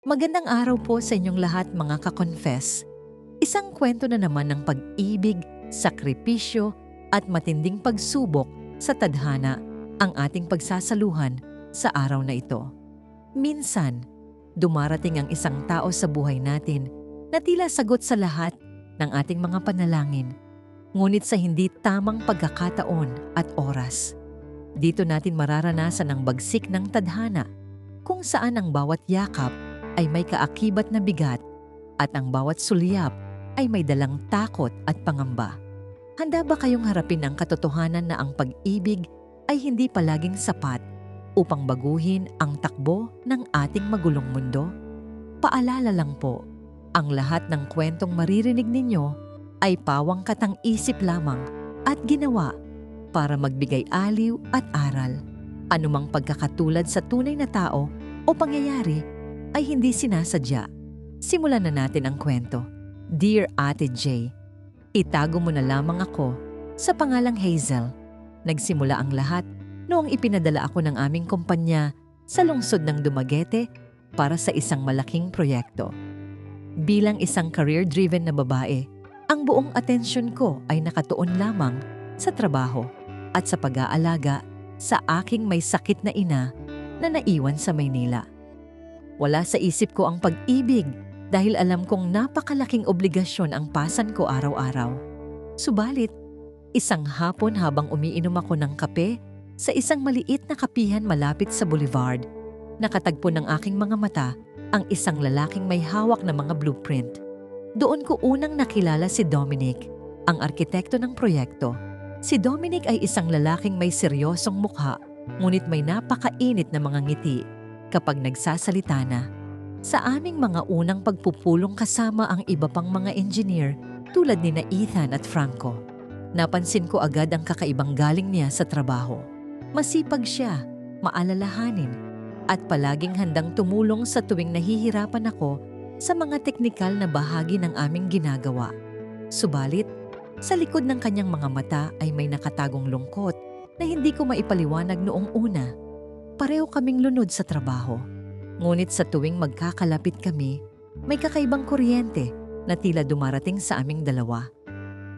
Magandang araw po sa inyong lahat mga ka-confess. Isang kwento na naman ng pag-ibig, sakripisyo at matinding pagsubok sa tadhana ang ating pagsasaluhan sa araw na ito. Minsan, dumarating ang isang tao sa buhay natin na tila sagot sa lahat ng ating mga panalangin, ngunit sa hindi tamang pagkakataon at oras. Dito natin mararanasan ang bagsik ng tadhana, kung saan ang bawat yakap ay may kaakibat na bigat at ang bawat sulyap ay may dalang takot at pangamba. Handa ba kayong harapin ang katotohanan na ang pag-ibig ay hindi palaging sapat upang baguhin ang takbo ng ating magulong mundo? Paalala lang po, ang lahat ng kwentong maririnig ninyo ay pawang katang-isip lamang at ginawa para magbigay aliw at aral. Anumang pagkakatulad sa tunay na tao o pangyayari ay hindi sinasadya. Simulan na natin ang kwento. Dear Ate J, itago mo na lamang ako sa pangalang Hazel. Nagsimula ang lahat noong ipinadala ako ng aming kumpanya sa lungsod ng Dumaguete para sa isang malaking proyekto. Bilang isang career-driven na babae, ang buong atensyon ko ay nakatuon lamang sa trabaho at sa pag-aalaga sa aking may sakit na ina na naiwan sa Maynila. Wala sa isip ko ang pag-ibig dahil alam kong napakalaking obligasyon ang pasan ko araw-araw. Subalit, isang hapon habang umiinom ako ng kape sa isang maliit na kapihan malapit sa boulevard, nakatagpo ng aking mga mata ang isang lalaking may hawak na mga blueprint. Doon ko unang nakilala si Dominic, ang arkitekto ng proyekto. Si Dominic ay isang lalaking may seryosong mukha, ngunit may napakainit na mga ngiti kapag nagsasalita na. Sa aming mga unang pagpupulong kasama ang iba pang mga engineer tulad ni na Ethan at Franco, napansin ko agad ang kakaibang galing niya sa trabaho. Masipag siya, maalalahanin, at palaging handang tumulong sa tuwing nahihirapan ako sa mga teknikal na bahagi ng aming ginagawa. Subalit, sa likod ng kanyang mga mata ay may nakatagong lungkot na hindi ko maipaliwanag noong una. Pareho kaming lunod sa trabaho. Ngunit sa tuwing magkakalapit kami, may kakaibang kuryente na tila dumarating sa aming dalawa.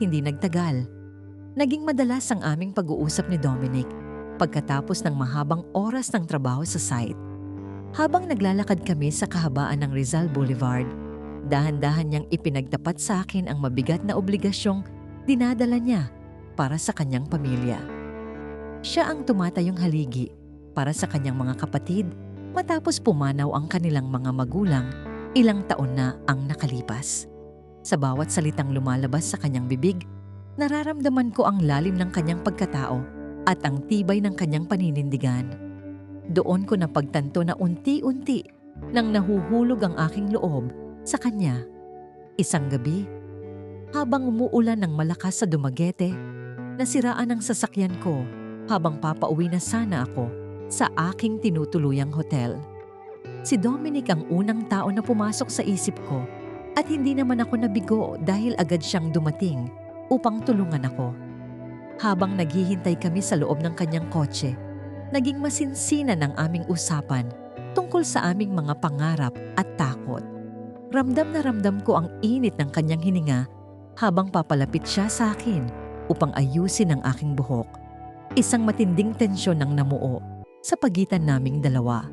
Hindi nagtagal. Naging madalas ang aming pag-uusap ni Dominic pagkatapos ng mahabang oras ng trabaho sa site. Habang naglalakad kami sa kahabaan ng Rizal Boulevard, dahan-dahan niyang ipinagtapat sa akin ang mabigat na obligasyong dinadala niya para sa kanyang pamilya. Siya ang tumatayong haligi para sa kanyang mga kapatid matapos pumanaw ang kanilang mga magulang ilang taon na ang nakalipas. Sa bawat salitang lumalabas sa kanyang bibig, nararamdaman ko ang lalim ng kanyang pagkatao at ang tibay ng kanyang paninindigan. Doon ko napagtanto na unti-unti nang nahuhulog ang aking loob sa kanya. Isang gabi, habang umuulan ng malakas sa Dumaguete, nasiraan ang sasakyan ko habang papauwi na sana ako sa aking tinutuluyang hotel. Si Dominic ang unang tao na pumasok sa isip ko at hindi naman ako nabigo dahil agad siyang dumating upang tulungan ako. Habang naghihintay kami sa loob ng kanyang kotse, naging masinsinan ang aming usapan tungkol sa aming mga pangarap at takot. Ramdam na ramdam ko ang init ng kanyang hininga habang papalapit siya sa akin upang ayusin ang aking buhok. Isang matinding tensyon ang namuo sa pagitan naming dalawa.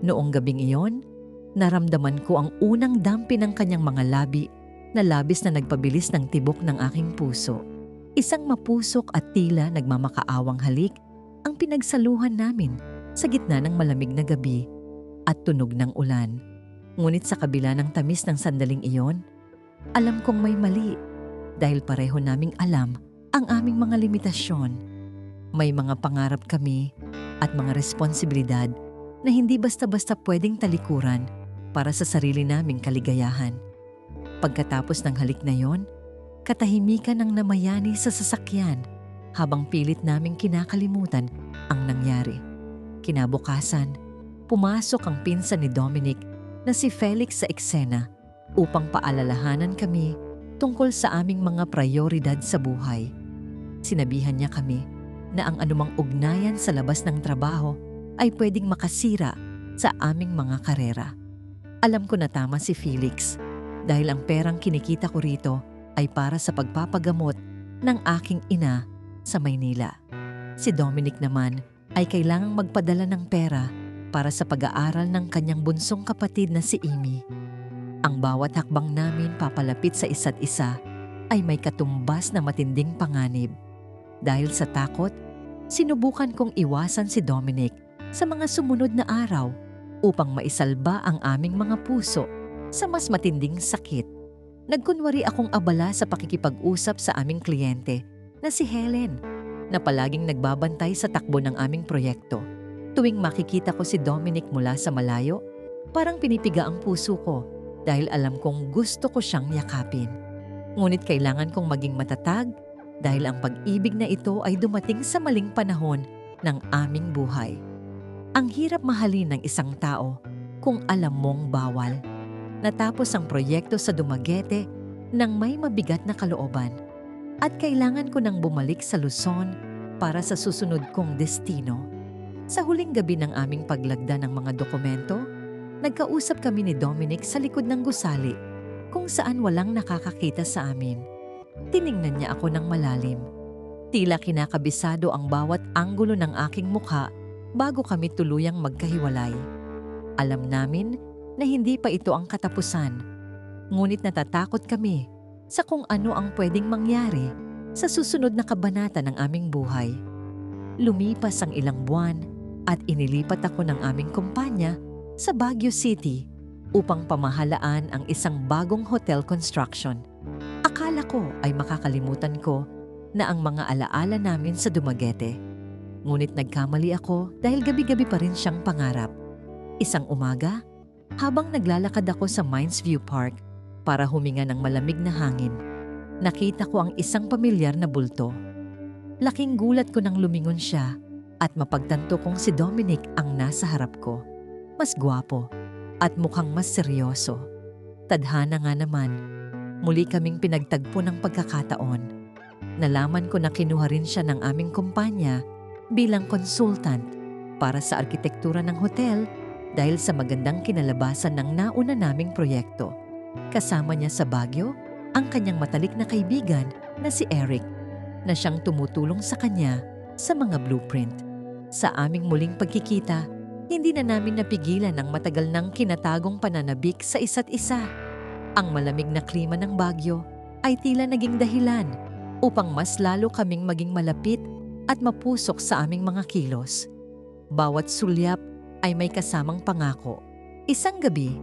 Noong gabing iyon, naramdaman ko ang unang dampi ng kanyang mga labi na labis na nagpabilis ng tibok ng aking puso. Isang mapusok at tila nagmamakaawang halik ang pinagsaluhan namin sa gitna ng malamig na gabi at tunog ng ulan. Ngunit sa kabila ng tamis ng sandaling iyon, alam kong may mali dahil pareho naming alam ang aming mga limitasyon. May mga pangarap kami at mga responsibilidad na hindi basta-basta pwedeng talikuran para sa sarili naming kaligayahan. Pagkatapos ng halik na yon, katahimikan ang namayani sa sasakyan habang pilit naming kinakalimutan ang nangyari. Kinabukasan, pumasok ang pinsan ni Dominic na si Felix sa eksena upang paalalahanan kami tungkol sa aming mga prayoridad sa buhay. Sinabihan niya kami na ang anumang ugnayan sa labas ng trabaho ay pwedeng makasira sa aming mga karera. Alam ko na tama si Felix dahil ang perang kinikita ko rito ay para sa pagpapagamot ng aking ina sa Maynila. Si Dominic naman ay kailangang magpadala ng pera para sa pag-aaral ng kanyang bunsong kapatid na si Amy. Ang bawat hakbang namin papalapit sa isa't isa ay may katumbas na matinding panganib. Dahil sa takot, sinubukan kong iwasan si Dominic sa mga sumunod na araw upang maisalba ang aming mga puso sa mas matinding sakit. Nagkunwari akong abala sa pakikipag-usap sa aming kliyente na si Helen na palaging nagbabantay sa takbo ng aming proyekto. Tuwing makikita ko si Dominic mula sa malayo, parang pinipiga ang puso ko dahil alam kong gusto ko siyang yakapin. Ngunit kailangan kong maging matatag dahil ang pag-ibig na ito ay dumating sa maling panahon ng aming buhay. Ang hirap mahalin ng isang tao kung alam mong bawal. Natapos ang proyekto sa Dumaguete nang may mabigat na kalooban at kailangan ko nang bumalik sa Luzon para sa susunod kong destino. Sa huling gabi ng aming paglagda ng mga dokumento, nagkausap kami ni Dominic sa likod ng gusali kung saan walang nakakakita sa amin. Tiningnan niya ako ng malalim. Tila kinakabisado ang bawat anggulo ng aking mukha bago kami tuluyang magkahiwalay. Alam namin na hindi pa ito ang katapusan, ngunit natatakot kami sa kung ano ang pwedeng mangyari sa susunod na kabanata ng aming buhay. Lumipas ang ilang buwan at inilipat ako ng aming kumpanya sa Baguio City upang pamahalaan ang isang bagong hotel construction. Akala ko ay makakalimutan ko na ang mga alaala namin sa Dumaguete. Ngunit nagkamali ako dahil gabi-gabi pa rin siyang pangarap. Isang umaga, habang naglalakad ako sa Mines View Park para huminga ng malamig na hangin, nakita ko ang isang pamilyar na bulto. Laking gulat ko nang lumingon siya at mapagtanto kong si Dominic ang nasa harap ko. Mas gwapo at mukhang mas seryoso. Tadhana nga naman, muli kaming pinagtagpo ng pagkakataon. Nalaman ko na kinuha rin siya ng aming kumpanya bilang consultant para sa arkitektura ng hotel dahil sa magandang kinalabasan ng nauna naming proyekto. Kasama niya sa Baguio ang kanyang matalik na kaibigan na si Eric na siyang tumutulong sa kanya sa mga blueprint. Sa aming muling pagkikita, hindi na namin napigilan ang matagal ng kinatagong pananabik sa isa't isa. Ang malamig na klima ng Baguio ay tila naging dahilan upang mas lalo kaming maging malapit at mapusok sa aming mga kilos. Bawat sulyap ay may kasamang pangako. Isang gabi,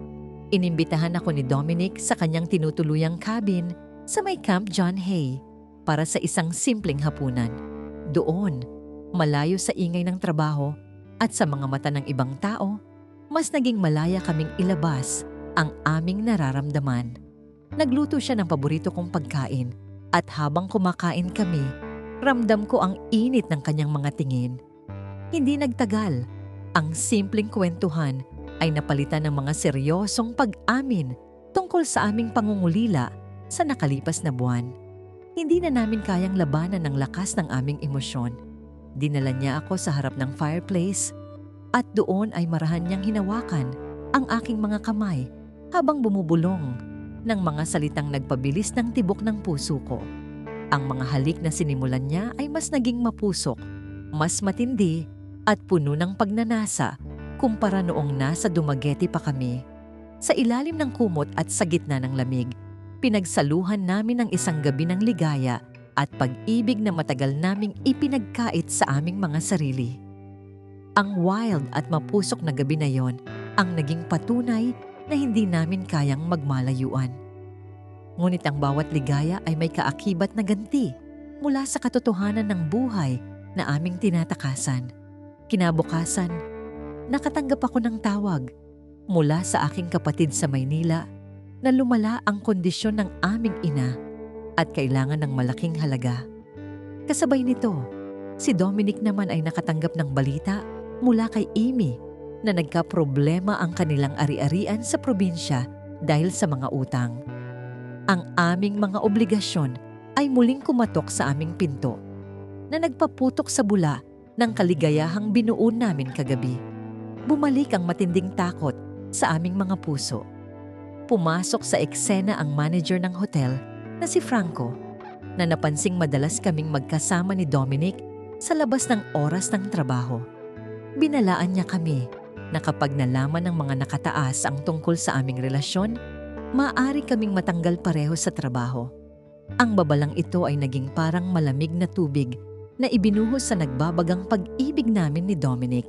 inimbitahan ako ni Dominic sa kanyang tinutuluyang cabin sa may Camp John Hay para sa isang simpleng hapunan. Doon, malayo sa ingay ng trabaho at sa mga mata ng ibang tao, mas naging malaya kaming ilabas ang aming nararamdaman. Nagluto siya ng paborito kong pagkain at habang kumakain kami, ramdam ko ang init ng kanyang mga tingin. Hindi nagtagal, ang simpleng kwentuhan ay napalitan ng mga seryosong pag-amin tungkol sa aming pangungulila sa nakalipas na buwan. Hindi na namin kayang labanan ng lakas ng aming emosyon. Dinala niya ako sa harap ng fireplace at doon ay marahan niyang hinawakan ang aking mga kamay habang bumubulong ng mga salitang nagpabilis ng tibok ng puso ko. Ang mga halik na sinimulan niya ay mas naging mapusok, mas matindi at puno ng pagnanasa kumpara noong nasa Dumaguete pa kami. Sa ilalim ng kumot at sa gitna ng lamig, pinagsaluhan namin ang isang gabi ng ligaya at pag-ibig na matagal naming ipinagkait sa aming mga sarili. Ang wild at mapusok na gabi na yon ang naging patunay na hindi namin kayang magmalayuan. Ngunit ang bawat ligaya ay may kaakibat na ganti mula sa katotohanan ng buhay na aming tinatakasan. Kinabukasan, nakatanggap ako ng tawag mula sa aking kapatid sa Maynila na lumala ang kondisyon ng aming ina at kailangan ng malaking halaga. Kasabay nito, si Dominic naman ay nakatanggap ng balita mula kay Amy na nagkaproblema ang kanilang ari-arian sa probinsya dahil sa mga utang. Ang aming mga obligasyon ay muling kumatok sa aming pinto na nagpaputok sa bula ng kaligayahang binuo namin kagabi. Bumalik ang matinding takot sa aming mga puso. Pumasok sa eksena ang manager ng hotel na si Franco, na napansing madalas kaming magkasama ni Dominic sa labas ng oras ng trabaho. Binalaan niya kami na kapag nalaman ng mga nakataas ang tungkol sa aming relasyon, maaari kaming matanggal pareho sa trabaho. Ang babalang ito ay naging parang malamig na tubig na ibinuhos sa nagbabagang pag-ibig namin ni Dominic.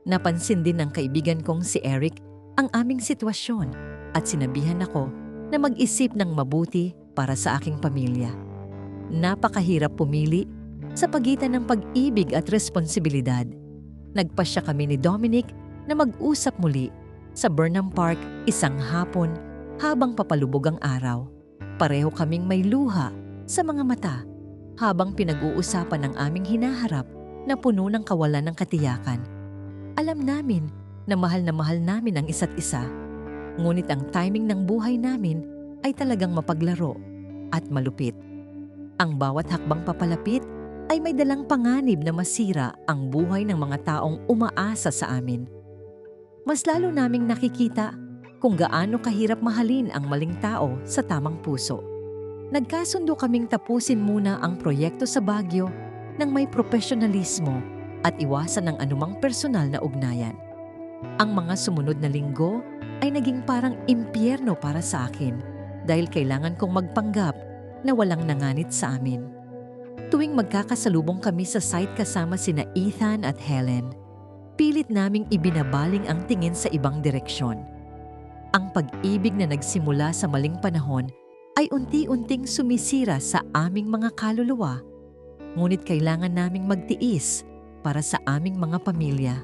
Napansin din ng kaibigan kong si Eric ang aming sitwasyon at sinabihan ako na mag-isip ng mabuti para sa aking pamilya. Napakahirap pumili sa pagitan ng pag-ibig at responsibilidad. Nagpasya kami ni Dominic na mag-usap muli sa Burnham Park isang hapon habang papalubog ang araw. Pareho kaming may luha sa mga mata habang pinag-uusapan ang aming hinaharap na puno ng kawalan ng katiyakan. Alam namin na mahal namin ang isa't isa. Ngunit ang timing ng buhay namin ay talagang mapaglaro at malupit. Ang bawat hakbang papalapit ay may dalang panganib na masira ang buhay ng mga taong umaasa sa amin. Mas lalo naming nakikita kung gaano kahirap mahalin ang maling tao sa tamang puso. Nagkasundo kaming tapusin muna ang proyekto sa Baguio ng may profesionalismo at iwasan ng anumang personal na ugnayan. Ang mga sumunod na linggo ay naging parang impyerno para sa akin dahil kailangan kong magpanggap na walang nanganit sa amin. Tuwing magkakasalubong kami sa site kasama sina Ethan at Helen, pilit naming ibinabaling ang tingin sa ibang direksyon. Ang pag-ibig na nagsimula sa maling panahon ay unti-unting sumisira sa aming mga kaluluwa, ngunit kailangan naming magtiis para sa aming mga pamilya.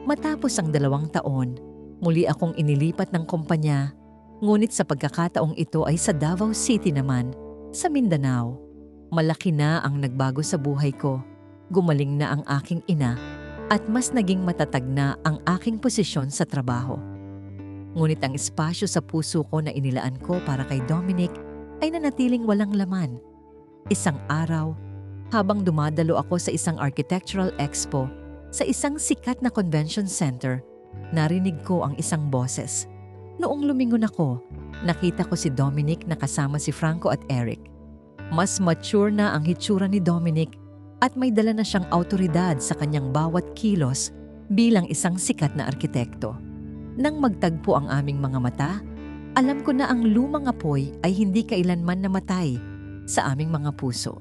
Matapos ang 2 taon, muli akong inilipat ng kumpanya, ngunit sa pagkakataong ito ay sa Davao City naman, sa Mindanao. Malaki na ang nagbago sa buhay ko, gumaling na ang aking ina, at mas naging matatag na ang aking posisyon sa trabaho. Ngunit ang espasyo sa puso ko na inilaan ko para kay Dominic ay nanatiling walang laman. Isang araw, habang dumadalo ako sa isang architectural expo sa isang sikat na convention center, narinig ko ang isang boses. Noong lumingon ako, nakita ko si Dominic na kasama si Franco at Eric. Mas mature na ang hitsura ni Dominic at may dala na siyang awtoridad sa kanyang bawat kilos bilang isang sikat na arkitekto. Nang magtagpo ang aming mga mata, alam ko na ang lumang apoy ay hindi kailanman namatay sa aming mga puso.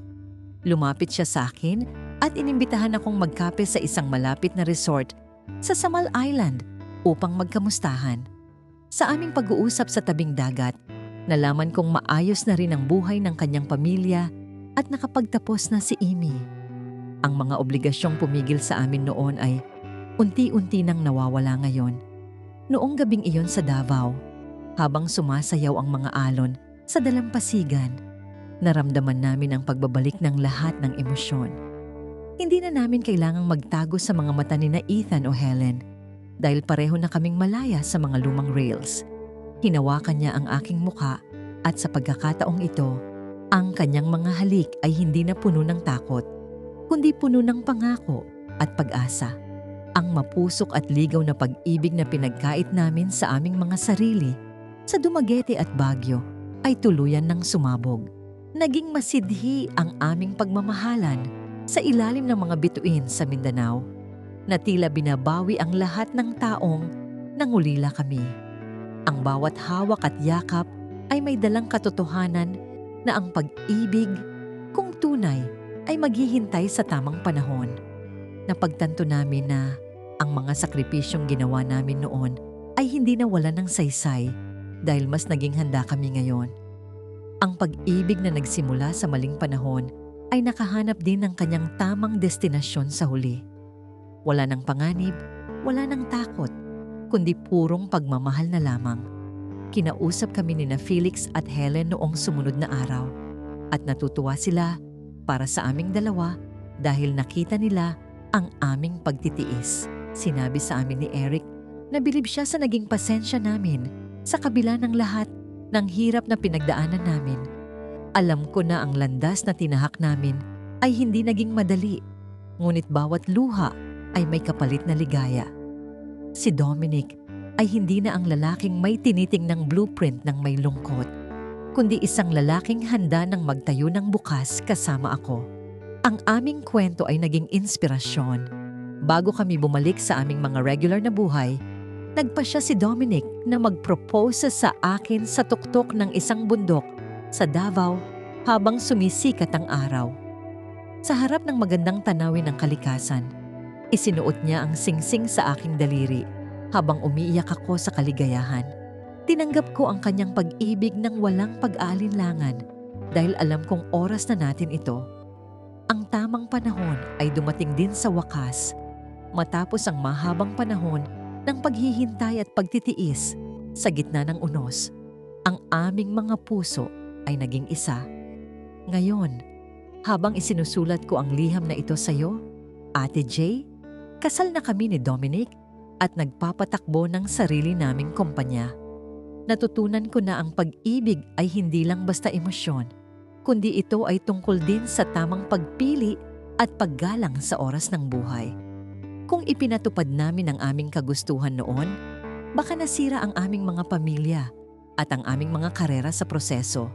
Lumapit siya sa akin at inimbitahan akong magkape sa isang malapit na resort sa Samal Island upang magkamustahan. Sa aming pag-uusap sa tabing dagat, nalaman kong maayos na rin ang buhay ng kanyang pamilya at nakapagtapos na si Amy. Ang mga obligasyong pumigil sa amin noon ay unti-unti nang nawawala ngayon. Noong gabing iyon sa Davao, habang sumasayaw ang mga alon sa dalampasigan, naramdaman namin ang pagbabalik ng lahat ng emosyon. Hindi na namin kailangang magtago sa mga mata ni na Ethan o Helen dahil pareho na kaming malaya sa mga lumang rails. Hinawakan niya ang aking muka at sa pagkakataong ito, ang kanyang mga halik ay hindi na puno ng takot, kundi puno ng pangako at pag-asa. Ang mapusok at ligaw na pag-ibig na pinagkait namin sa aming mga sarili sa Dumaguete at Baguio ay tuluyan ng sumabog. Naging masidhi ang aming pagmamahalan sa ilalim ng mga bituin sa Mindanao, na tila binabawi ang lahat ng taong nangulila kami. Ang bawat hawak at yakap ay may dalang katotohanan na ang pag-ibig, kung tunay, ay maghihintay sa tamang panahon. Napagtanto namin na ang mga sakripisyong ginawa namin noon ay hindi nawala ng saysay dahil mas naging handa kami ngayon. Ang pag-ibig na nagsimula sa maling panahon ay nakahanap din ng kanyang tamang destinasyon sa huli. Wala ng panganib, wala ng takot, kundi purong pagmamahal na lamang. Kinausap kami ni na Felix at Helen noong sumunod na araw at natutuwa sila para sa aming dalawa dahil nakita nila ang aming pagtitiis. Sinabi sa amin ni Eric na bilib siya sa naging pasensya namin sa kabila ng lahat ng hirap na pinagdaanan namin. Alam ko na ang landas na tinahak namin ay hindi naging madali, ngunit bawat luha ay may kapalit na ligaya. Si Dominic ay hindi na ang lalaking may tinitingnang blueprint ng may lungkot, kundi isang lalaking handa ng magtayo ng bukas kasama ako. Ang aming kwento ay naging inspirasyon. Bago kami bumalik sa aming mga regular na buhay, nagpasya si Dominic na mag-propose sa akin sa tuktok ng isang bundok sa Davao habang sumisikat ang araw. Sa harap ng magandang tanawin ng kalikasan, isinuot niya ang singsing sa aking daliri habang umiiyak ako sa kaligayahan. Tinanggap ko ang kanyang pag-ibig ng walang pag-aalinlangan dahil alam kong oras na natin ito. Ang tamang panahon ay dumating din sa wakas matapos ang mahabang panahon ng paghihintay at pagtitiis sa gitna ng unos. Ang aming mga puso ay naging isa. Ngayon, habang isinusulat ko ang liham na ito sa iyo, Ate Jay, kasal na kami ni Dominic at nagpapatakbo ng sarili naming kumpanya. Natutunan ko na ang pag-ibig ay hindi lang basta emosyon, kundi ito ay tungkol din sa tamang pagpili at paggalang sa oras ng buhay. Kung ipinatupad namin ang aming kagustuhan noon, baka nasira ang aming mga pamilya at ang aming mga karera sa proseso.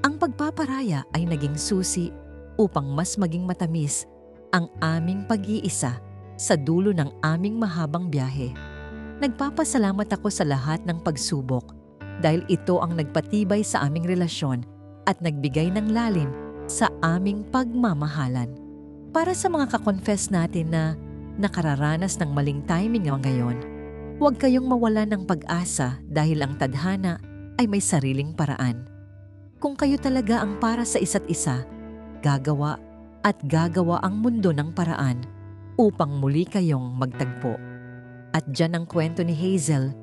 Ang pagpaparaya ay naging susi upang mas maging matamis ang aming pag-iisa sa dulo ng aming mahabang biyahe. Nagpapasalamat ako sa lahat ng pagsubok dahil ito ang nagpatibay sa aming relasyon at nagbigay ng lalim sa aming pagmamahalan. Para sa mga kakonfess natin na nakararanas ng maling timing ngayon, huwag kayong mawalan ng pag-asa dahil ang tadhana ay may sariling paraan. Kung kayo talaga ang para sa isa't isa, gagawa ang mundo ng paraan upang muli kayong magtagpo. At dyan ang kwento ni Hazel,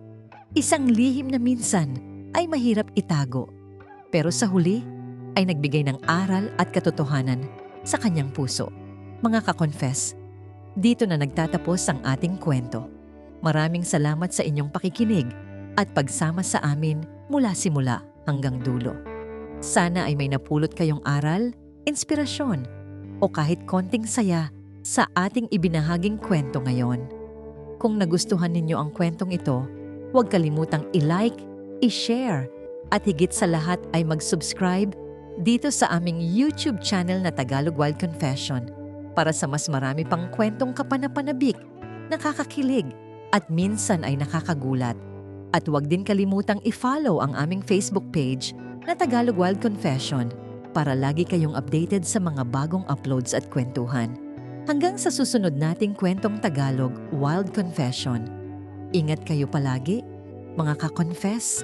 isang lihim na minsan ay mahirap itago, pero sa huli ay nagbigay ng aral at katotohanan sa kanyang puso. Mga kakonfess, dito na nagtatapos ang ating kwento. Maraming salamat sa inyong pakikinig at pagsama sa amin mula simula hanggang dulo. Sana ay may napulot kayong aral, inspirasyon, o kahit konting saya sa ating ibinahaging kwento ngayon. Kung nagustuhan ninyo ang kwentong ito, huwag kalimutang i-like, i-share, at higit sa lahat ay mag-subscribe dito sa aming YouTube channel na Tagalog Wild Confession para sa mas marami pang kwentong kapanapanabik, nakakakilig, at minsan ay nakakagulat. At huwag din kalimutang i-follow ang aming Facebook page na Tagalog Wild Confession para lagi kayong updated sa mga bagong uploads at kwentuhan. Hanggang sa susunod nating kwentong Tagalog Wild Confession. Ingat kayo palagi, mga ka-confess.